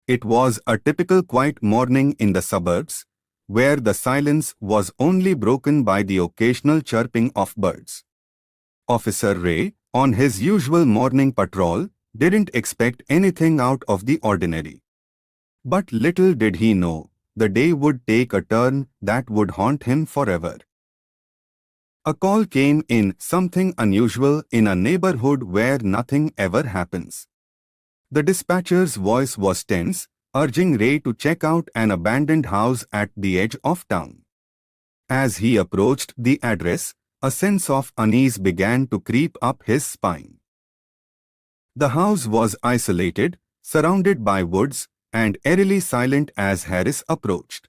It was a typical quiet morning in the suburbs, where the silence was only broken by the occasional chirping of birds. Officer Ray, on his usual morning patrol, didn't expect anything out of the ordinary. But little did he know, the day would take a turn that would haunt him forever. A call came in, something unusual in a neighborhood where nothing ever happens. The dispatcher's voice was tense, urging Ray to check out an abandoned house at the edge of town. As he approached the address, a sense of unease began to creep up his spine. The house was isolated, surrounded by woods, and eerily silent as Harris approached.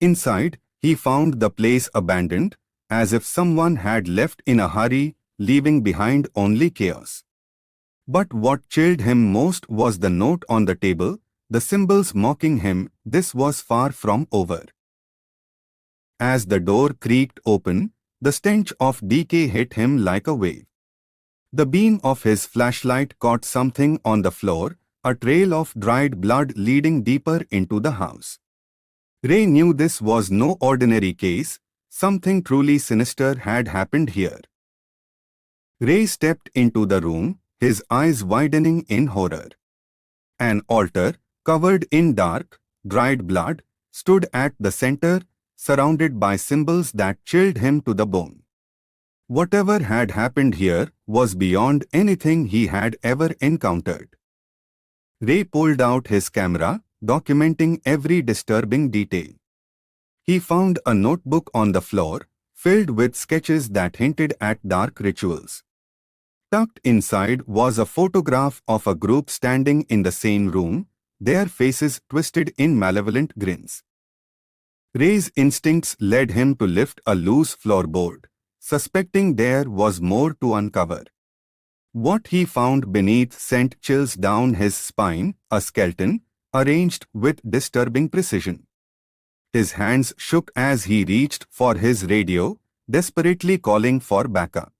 Inside, he found the place abandoned, as if someone had left in a hurry, leaving behind only chaos. But what chilled him most was the note on the table, the symbols mocking him. This was far from over. As the door creaked open, the stench of decay hit him like a wave. The beam of his flashlight caught something on the floor, a trail of dried blood leading deeper into the house. Ray knew this was no ordinary case. Something truly sinister had happened here. Ray stepped into the room, his eyes widening in horror. An altar, covered in dark, dried blood, stood at the center, surrounded by symbols that chilled him to the bone. Whatever had happened here was beyond anything he had ever encountered. Ray pulled out his camera, documenting every disturbing detail. He found a notebook on the floor, filled with sketches that hinted at dark rituals. Tucked inside was a photograph of a group standing in the same room, their faces twisted in malevolent grins. Ray's instincts led him to lift a loose floorboard, suspecting there was more to uncover. What he found beneath sent chills down his spine, a skeleton, arranged with disturbing precision. His hands shook as he reached for his radio, desperately calling for backup.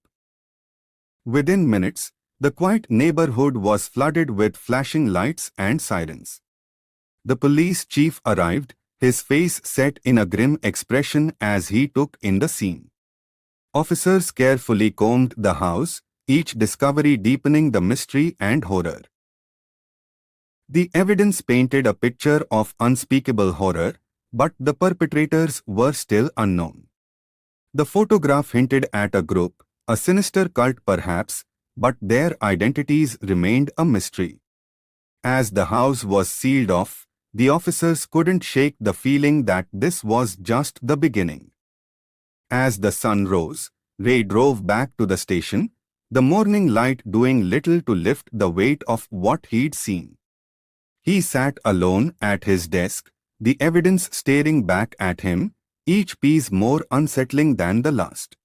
Within minutes, the quiet neighborhood was flooded with flashing lights and sirens. The police chief arrived, his face set in a grim expression as he took in the scene. Officers carefully combed the house, each discovery deepening the mystery and horror. The evidence painted a picture of unspeakable horror, but the perpetrators were still unknown. The photograph hinted at a group, a sinister cult perhaps, but their identities remained a mystery. As the house was sealed off, the officers couldn't shake the feeling that this was just the beginning. As the sun rose, Ray drove back to the station, the morning light doing little to lift the weight of what he'd seen. He sat alone at his desk, the evidence staring back at him, each piece more unsettling than the last.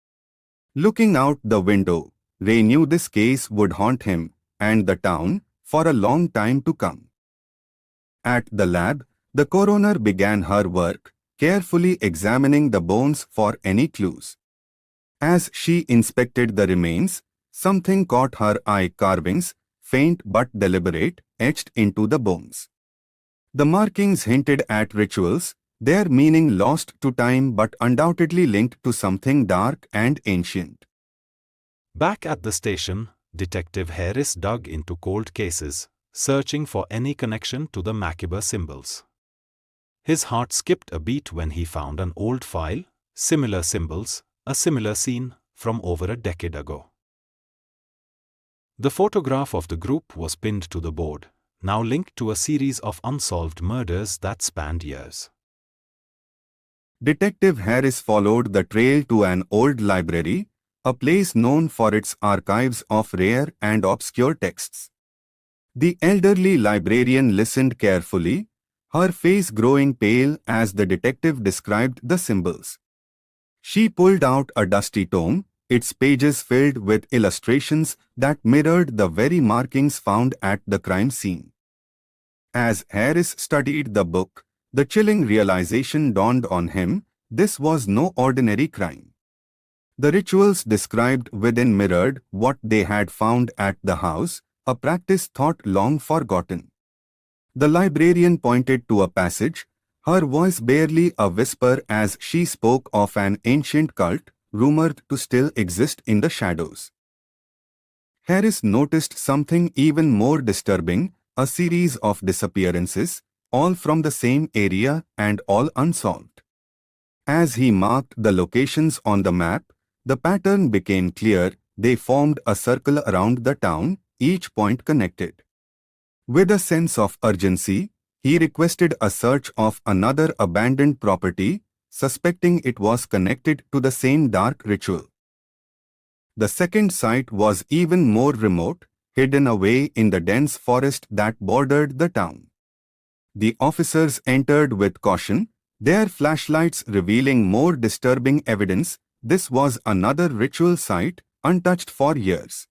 Looking out the window, Ray knew this case would haunt him and the town for a long time to come. At the lab, the coroner began her work, carefully examining the bones for any clues. As she inspected the remains, something caught her eye: carvings, faint but deliberate, etched into the bones. The markings hinted at rituals, their meaning lost to time but undoubtedly linked to something dark and ancient. Back at the station, Detective Harris dug into cold cases, searching for any connection to the macabre symbols. His heart skipped a beat when he found an old file, similar symbols, a similar scene from over a decade ago. The photograph of the group was pinned to the board, now linked to a series of unsolved murders that spanned years. Detective Harris followed the trail to an old library, a place known for its archives of rare and obscure texts. The elderly librarian listened carefully, her face growing pale as the detective described the symbols. She pulled out a dusty tome, its pages filled with illustrations that mirrored the very markings found at the crime scene. As Harris studied the book, the chilling realization dawned on him: this was no ordinary crime. The rituals described within mirrored what they had found at the house, a practice thought long forgotten. The librarian pointed to a passage, her voice barely a whisper as she spoke of an ancient cult, rumored to still exist in the shadows. Harris noticed something even more disturbing, a series of disappearances, all from the same area and all unsolved. As he marked the locations on the map, the pattern became clear. They formed a circle around the town, each point connected. With a sense of urgency, he requested a search of another abandoned property, suspecting it was connected to the same dark ritual. The second site was even more remote, hidden away in the dense forest that bordered the town. The officers entered with caution, their flashlights revealing more disturbing evidence. This was another ritual site, untouched for years.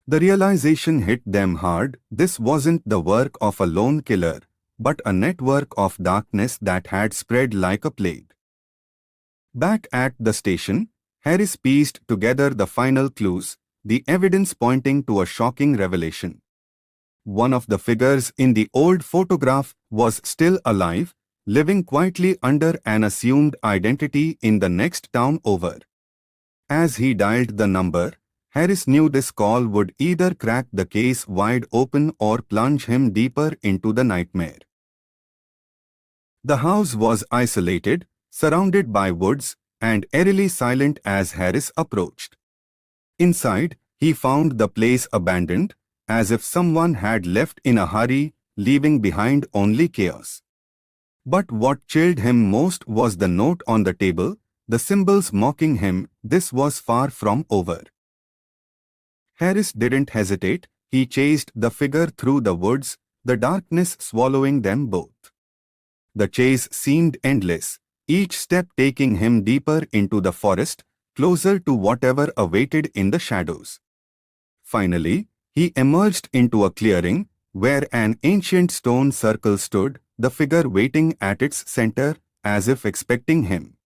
The realization hit them hard. This wasn't the work of a lone killer, but a network of darkness that had spread like a plague. Back at the station, Harris pieced together the final clues, the evidence pointing to a shocking revelation. One of the figures in the old photograph was still alive, living quietly under an assumed identity in the next town over. As he dialed the number, Harris knew this call would either crack the case wide open or plunge him deeper into the nightmare. The house was isolated, surrounded by woods, and eerily silent as Harris approached. Inside, he found the place abandoned, as if someone had left in a hurry, leaving behind only chaos. But what chilled him most was the note on the table, the symbols mocking him. This was far from over. Harris didn't hesitate. He chased the figure through the woods, the darkness swallowing them both. The chase seemed endless, each step taking him deeper into the forest, closer to whatever awaited in the shadows. Finally, he emerged into a clearing, where an ancient stone circle stood, the figure waiting at its center, as if expecting him.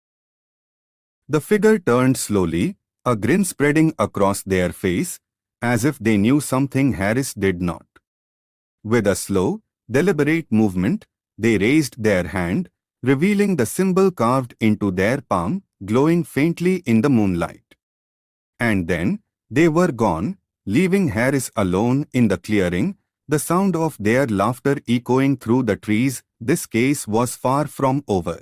The figure turned slowly, a grin spreading across their face, as if they knew something Harris did not. With a slow, deliberate movement, they raised their hand, revealing the symbol carved into their palm, glowing faintly in the moonlight. And then, they were gone, leaving Harris alone in the clearing, the sound of their laughter echoing through the trees. This case was far from over.